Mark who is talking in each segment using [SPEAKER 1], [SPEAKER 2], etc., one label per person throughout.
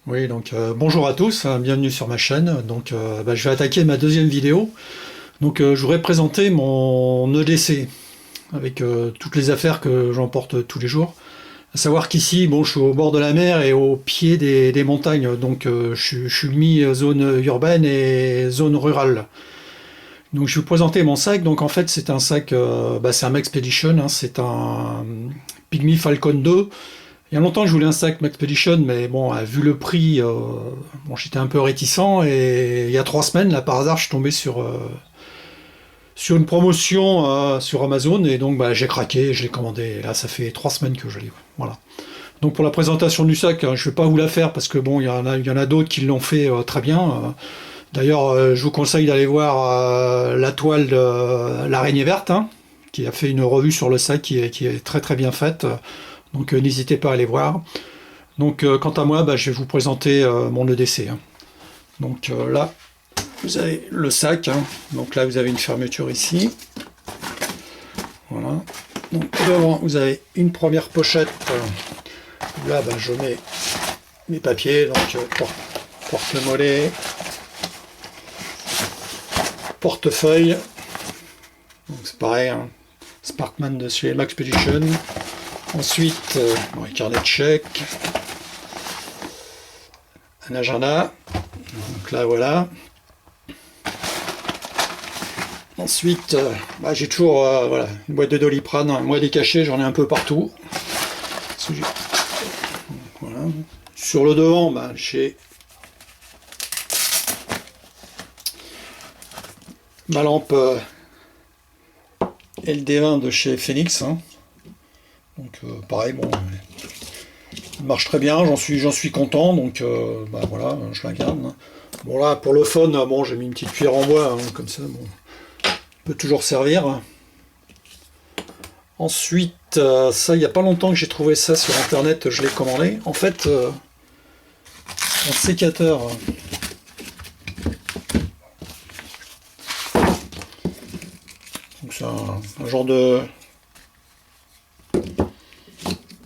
[SPEAKER 1] Oui, donc bonjour à tous, bienvenue sur ma chaîne. Donc je vais attaquer ma deuxième vidéo. Donc je voudrais présenter mon EDC avec toutes les affaires que j'emporte tous les jours. À savoir qu'ici, bon, je suis au bord de la mer et au pied des montagnes, donc je suis mi-zone urbaine et zone rurale. Donc je vais vous présenter mon sac. Donc en fait c'est un sac, c'est un Maxpedition, hein, c'est un Pygmy Falcon 2. Il y a longtemps que je voulais un sac Maxpedition, mais bon, vu le prix, bon, j'étais un peu réticent. Et il y a 3 semaines, là, par hasard, je suis tombé sur une promotion sur Amazon. Et donc, j'ai craqué, je l'ai commandé. Et là, ça fait 3 semaines que je l'ai. Voilà. Donc, pour la présentation du sac, je ne vais pas vous la faire parce que bon, il y en a d'autres qui l'ont fait très bien. D'ailleurs, je vous conseille d'aller voir la toile de l'Araignée Verte, hein, qui a fait une revue sur le sac qui est très très bien faite. Donc, n'hésitez pas à aller voir. Donc quant à moi, je vais vous présenter mon EDC, hein. Donc là, vous avez le sac, hein. Donc là, vous avez une fermeture ici. Voilà. Donc devant, vous avez une première pochette. Là, je mets mes papiers. Donc porte-monnaie, portefeuille. Donc c'est pareil, hein. Sparkman de chez Maxpedition. Ensuite, les carnets de chèques. Un agenda. Donc là, voilà. Ensuite, j'ai toujours voilà, une boîte de Doliprane. Moi, des cachets, j'en ai un peu partout. Voilà. Sur le devant, j'ai ma lampe LD20 de chez Phoenix, hein. Donc pareil, bon, elle marche très bien, j'en suis content, donc voilà, je la garde, hein. Bon là, pour le fun, bon, j'ai mis une petite cuillère en bois, hein, comme ça, bon, peut toujours servir. Ensuite, ça, il n'y a pas longtemps que j'ai trouvé ça sur internet, je l'ai commandé. En fait, un sécateur. Donc c'est un genre de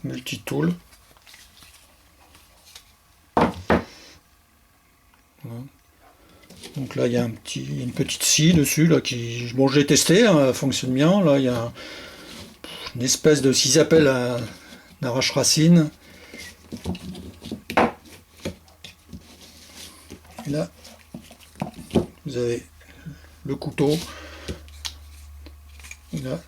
[SPEAKER 1] multi-tool. Voilà. Donc là, il y a une petite scie dessus, là, bon, je l'ai testé, hein, elle fonctionne bien. Là, il y a une espèce de, s'ils appellent un arrache-racine. Et là, vous avez le couteau. Et là,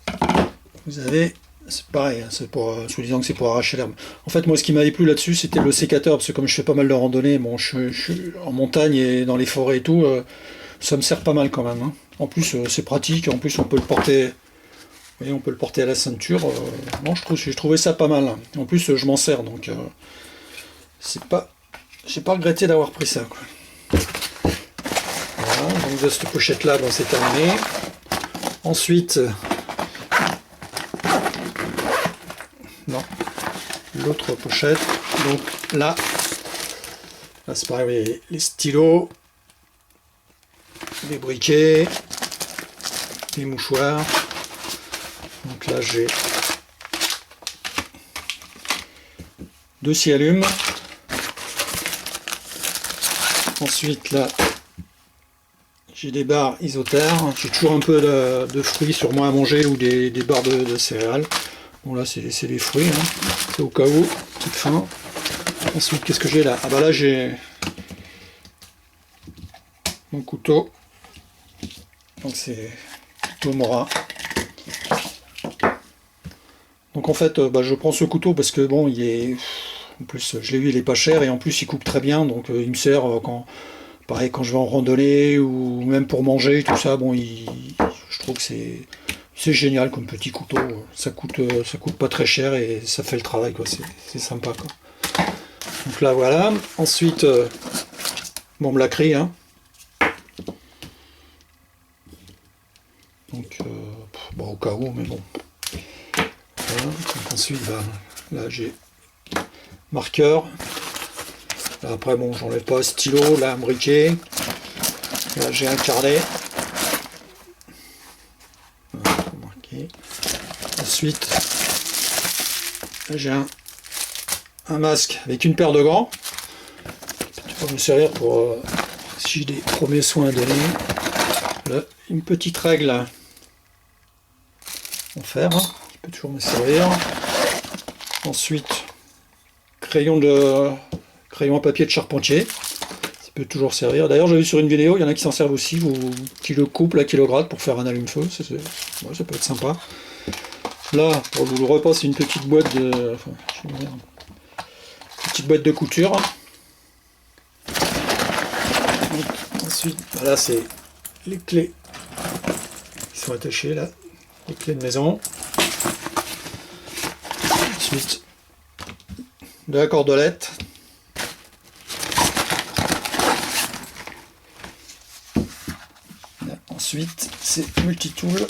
[SPEAKER 1] vous avez, c'est pareil, hein, c'est pour, soi-disant que c'est pour arracher l'herbe. En fait, moi, ce qui m'avait plu là-dessus, c'était le sécateur, parce que comme je fais pas mal de randonnées, bon, je suis en montagne et dans les forêts et tout, ça me sert pas mal quand même, hein. En plus, c'est pratique, en plus, on peut le porter, vous voyez, on peut le porter à la ceinture. Non, j'ai trouvé ça pas mal. En plus, je m'en sers, donc j'ai pas regretté d'avoir pris ça, quoi. Voilà, donc de cette pochette-là, c'est terminé. Ensuite, non, l'autre pochette. Donc là c'est pareil, les stylos, les briquets, les mouchoirs. Donc là j'ai 2 scie-allumes. Ensuite là j'ai des barres isotères. J'ai toujours un peu de fruits sur moi à manger ou des barres de céréales. Bon là c'est des fruits, hein. C'est au cas où, petite faim. Ensuite qu'est-ce que j'ai là? Là j'ai mon couteau. Donc c'est couteau Mora. Donc en fait je prends ce couteau parce que bon il est. En plus je l'ai vu, il est pas cher et en plus il coupe très bien, donc il me sert pareil quand je vais en randonnée ou même pour manger, tout ça, bon je trouve que c'est génial comme petit couteau, ça coûte pas très cher et ça fait le travail, quoi. C'est sympa, quoi. Donc là voilà, ensuite bon, me la crie, hein. Donc au cas où, mais bon. Voilà. Donc ensuite là j'ai marqueur. Là, après bon, j'enlève pas, stylo, là un briquet. Là j'ai un carnet. Voilà, ensuite j'ai un masque avec une paire de gants. pour me servir pour si j'ai des premiers soins à donner. Là, une petite règle en fer, qui peut toujours me servir. Ensuite, crayon à papier de charpentier, ça peut toujours servir. D'ailleurs, j'ai vu sur une vidéo, il y en a qui s'en servent aussi, qui le coupent, là, qui le grattent pour faire un allume-feu, ça peut être sympa. Là, pour le repas, c'est une petite boîte de, couture. Ensuite, là, c'est les clés qui sont attachées là, les clés de maison. Ensuite, de la cordelette. Là, ensuite, c'est multitool.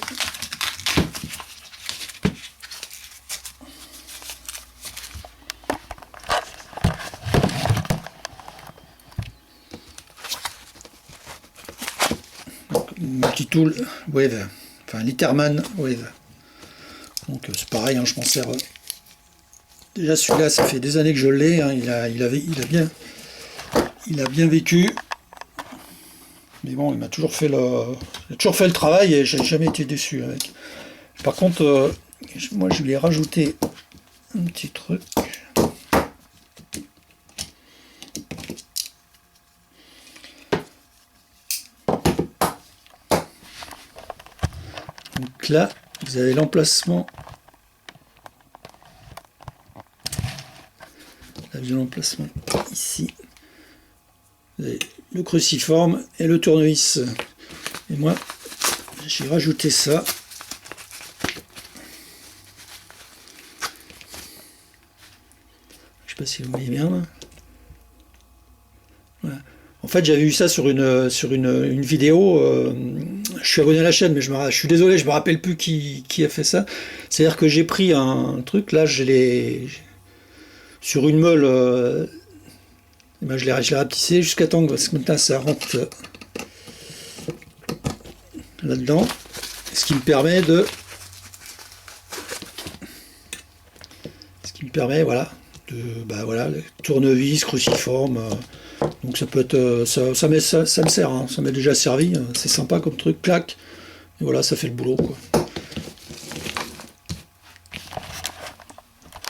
[SPEAKER 1] Multitool Wave, enfin Literman Wave. Donc c'est pareil, hein, je m'en sers. Déjà celui-là, ça fait des années que je l'ai, hein, il a bien vécu. Mais bon, il m'a toujours fait le travail et j'ai jamais été déçu avec. Par contre, moi je lui ai rajouté un petit truc. Donc là, vous avez l'emplacement. L'emplacement ici. Vous avez le cruciforme et le tournevis. Et moi, j'ai rajouté ça. Je sais pas si vous voyez bien là. Voilà. En fait, j'avais vu ça sur une vidéo. Je suis abonné à la chaîne, mais je suis désolé, je me rappelle plus qui a fait ça. C'est-à-dire que j'ai pris un truc, là, je l'ai sur une meule. Ben je l'ai rapetissé jusqu'à temps que maintenant ça rentre là-dedans. Ce qui me permet voilà, voilà, le tournevis, cruciforme. Donc ça peut être, ça me sert, hein, ça m'est déjà servi, c'est sympa comme truc, clac, et voilà, ça fait le boulot, quoi.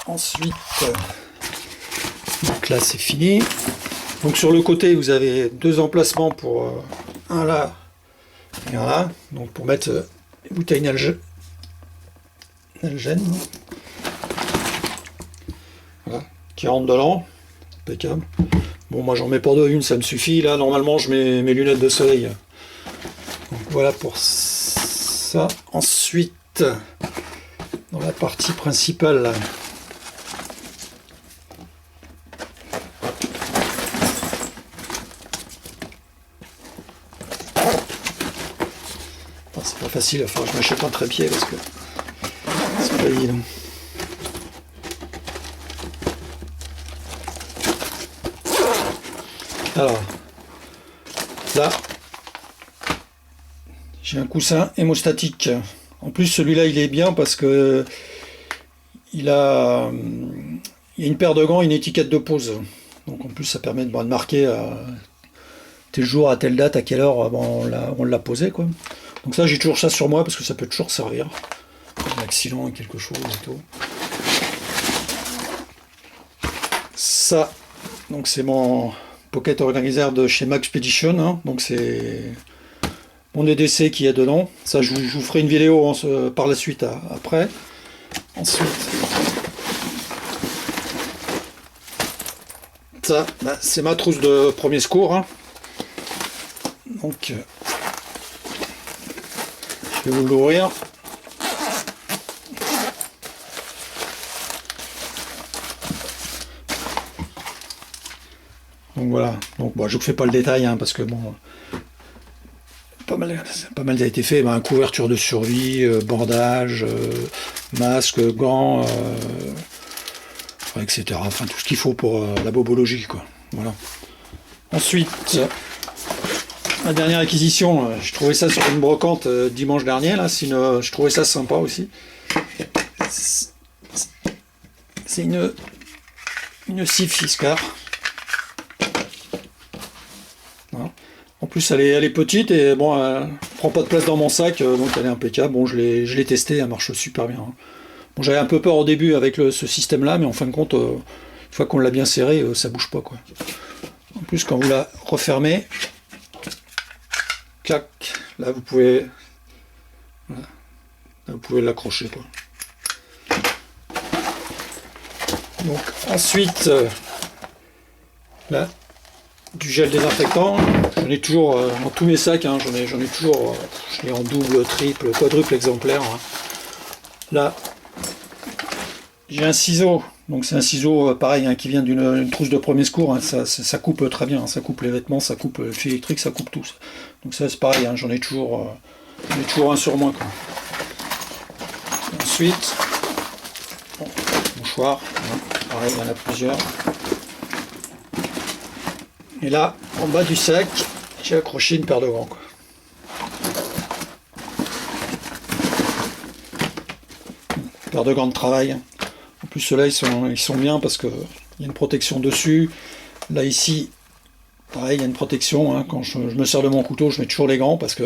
[SPEAKER 1] Ensuite, donc là c'est fini. Donc sur le côté vous avez deux emplacements pour un là et un là, donc pour mettre les bouteilles Nalgene. Voilà, qui rentrent dedans, impeccable. Bon, moi j'en mets pas deux, une ça me suffit. Là normalement je mets mes lunettes de soleil. Donc, voilà pour ça. Ensuite, dans la partie principale, là, c'est pas facile, il va falloir que je m'achète un trépied parce que c'est pas évident. Alors, là, j'ai un coussin hémostatique. En plus, celui-là, il est bien parce que il y a une paire de gants et une étiquette de pause. Donc en plus, ça permet de marquer tel jour, à telle date, à quelle heure on l'a posé, quoi. Donc ça, j'ai toujours ça sur moi parce que ça peut toujours servir. Un accident et quelque chose et tout. Ça, donc c'est mon pocket organizer de chez Maxpedition, hein. Donc c'est mon EDC qui est dedans. Ça, je vous ferai une vidéo par la suite après. Ensuite, ça, c'est ma trousse de premier secours, hein. Donc, je vais vous l'ouvrir. Donc voilà, donc bon, je ne vous fais pas le détail, hein, parce que bon, pas mal a été fait, couverture de survie, bandage, masque, gants, etc. Enfin tout ce qu'il faut pour la bobologie, quoi. Voilà. Ensuite, ma dernière acquisition, je trouvais ça sur une brocante dimanche dernier, là, je trouvais ça sympa aussi. C'est une scie Fiskars. plus, elle est petite et bon, elle prend pas de place dans mon sac, donc elle est impeccable. Bon, je l'ai testé, elle marche super bien, hein. Bon, j'avais un peu peur au début avec ce système-là, mais en fin de compte, une fois qu'on l'a bien serré, ça bouge pas, quoi. En plus, quand vous la refermez, clac, là vous pouvez, voilà, là, vous pouvez l'accrocher, quoi. Donc ensuite, là, du gel désinfectant, j'en ai toujours dans tous mes sacs, hein, j'en ai toujours, je l'ai en double, triple, quadruple exemplaire, hein. Là, j'ai un ciseau, donc c'est un ciseau pareil, hein, qui vient d'une trousse de premier secours, hein, ça coupe très bien, hein, ça coupe les vêtements, ça coupe le fil électrique, ça coupe tout. Donc ça c'est pareil, hein, j'en ai toujours un sur moi, quoi. Ensuite, bon, mouchoir, hein, pareil, il y en a plusieurs. Et là, en bas du sac, j'ai accroché une paire de gants, quoi. Une paire de gants de travail. En plus, ceux-là, ils sont bien parce qu'il y a une protection dessus. Là, ici, pareil, il y a une protection, hein. Quand je me sers de mon couteau, je mets toujours les gants parce que,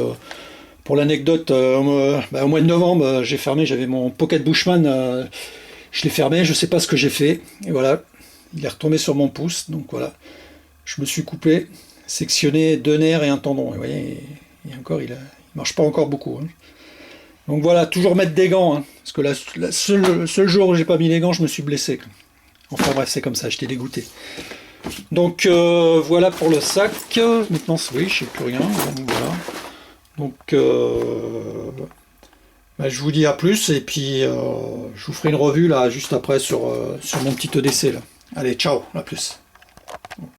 [SPEAKER 1] pour l'anecdote, au mois de novembre, j'ai fermé, j'avais mon Pocket Bushman, je l'ai fermé, je sais pas ce que j'ai fait. Et voilà, il est retombé sur mon pouce, donc voilà. Je me suis coupé, sectionné 2 nerfs et un tendon. Et vous voyez, et encore, il marche pas encore beaucoup, hein. Donc voilà, toujours mettre des gants, hein, parce que le seul jour où j'ai pas mis les gants, je me suis blessé. Enfin bref, c'est comme ça, j'étais dégoûté. Donc voilà pour le sac. Maintenant, oui, je sais plus rien. Donc, voilà. Donc je vous dis à plus, et puis je vous ferai une revue là juste après sur mon petit EDC là. Allez, ciao, à plus.